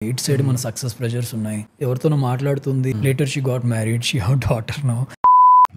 ఇటు సైడ్ మన success pressures ఉన్నాయి. ఎవరితోనో మాట్లాడుతుంది. Later she got married, she have daughter now.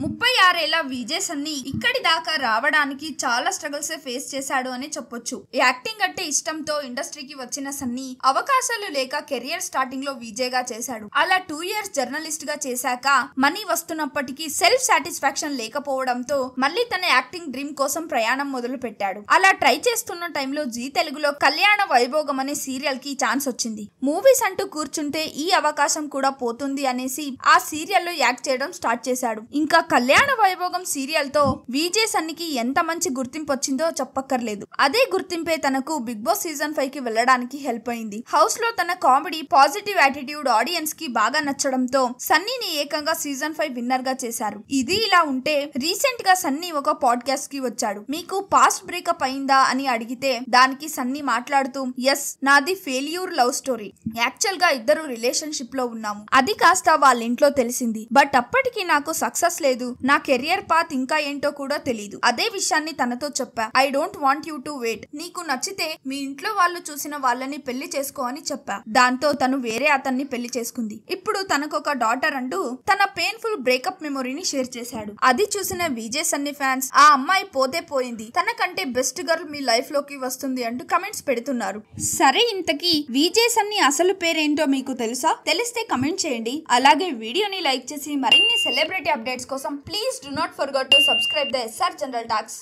36 ఏళ్ల విజయ్ సన్నీ ఇక్కడి దాకా రావడానికి చాలా స్ట్రగుల్స్ ఫేస్ చేశాడు అని చెప్పొచ్చు. యాక్టింగ్ అంటే ఇష్టంతో ఇండస్ట్రీకి వచ్చిన సన్నీ అవకాశాలు లేక కెరియర్ స్టార్టింగ్ లో విజయ్ గా చేశాడు. అలా 2 years జర్నలిస్ట్ గా చేశాక మనీ వస్తున్నప్పటికీ సెల్ఫ్ సాటిస్ఫాక్షన్ లేకపోవడంతో మళ్ళీ తన యాక్టింగ్ డ్రీమ్ కోసం ప్రయాణం మొదలు పెట్టాడు. అలా ట్రై చేస్తున్న టైంలో జీ తెలుగులో కళ్యాణ వైభోగం అనే సీరియల్ కి ఛాన్స్ వచ్చింది. మూవీస్ అంటూ కూర్చుంటే ఈ అవకాశం కూడా పోతుంది అనేసి ఆ సీరియల్లో యాక్ట్ చేయడం స్టార్ట్ చేశాడు. ఇంకా కళ్యాణ వైభోగం సీరియల్ తో విజయ్ సన్నీకి ఎంత మంచి గుర్తింపు వచ్చిందో చెప్పక్కర్లేదు. అదే గుర్తింపే తనకు బిగ్ బాస్ సీజన్ 5 కి వెళ్ళడానికి హెల్ప్ అయింది. హౌస్ లో తన కామెడీ, పాజిటివ్ యాటిట్యూడ్ ఆడియన్స్ కి బాగా నచ్చడంతో సన్నీని ఏకంగా సీజన్ 5 విన్నర్ గా చేశారు. ఇది ఇలా ఉంటే రీసెంట్ గా సన్నీ ఒక పాడ్కాస్ట్ కి వచ్చాడు. మీకు పాస్ట్ బ్రేకప్ అయిందా అని అడిగితే దానికి సన్నీ మాట్లాడుతూ, ఎస్, నాది ఫెయిల్యూర్ లవ్ స్టోరీ. యాక్చువల్ గా ఇద్దరు రిలేషన్షిప్ లో ఉన్నాము. అది కాస్త వాళ్ళ ఇంట్లో తెలిసింది. బట్ అప్పటికి నాకు సక్సెస్ లేదు. నా కెరియర్ పాత్ ఇంకా ఏంటో కూడా తెలీదు. అదే విషయాన్ని తనతో చెప్పా. I don't want you to wait. నీకు నచ్చితే మీ ఇంట్లో వాళ్ళు చూసిన వాళ్ళని పెళ్లి చేసుకో అని చెప్పా. దాంతో తను వేరే అతన్ని పెళ్లి చేసుకుంది. ఇప్పుడు తనకొక డాటర్ అంటూ తన పెయిన్ఫుల్ బ్రేకప్ మెమొరీని షేర్ చేశాడు. అది చూసిన విజయ్ సన్నీ ఫ్యాన్స్ ఆ అమ్మాయి పోతే పోయింది, తనకంటే బెస్ట్ గర్ల్ మీ లైఫ్ లోకి వస్తుంది అంటూ కమెంట్స్ పెడుతున్నారు. సరే, ఇంతకీ విజయ్ సన్నీ అసలు పేరేంటో మీకు తెలుసా? తెలిస్తే కమెంట్ చేయండి. అలాగే వీడియోని లైక్ చేసి మరిన్ని సెలబ్రిటీ అప్డేట్స్ కోసం please do not forget to subscribe the SR General Talks.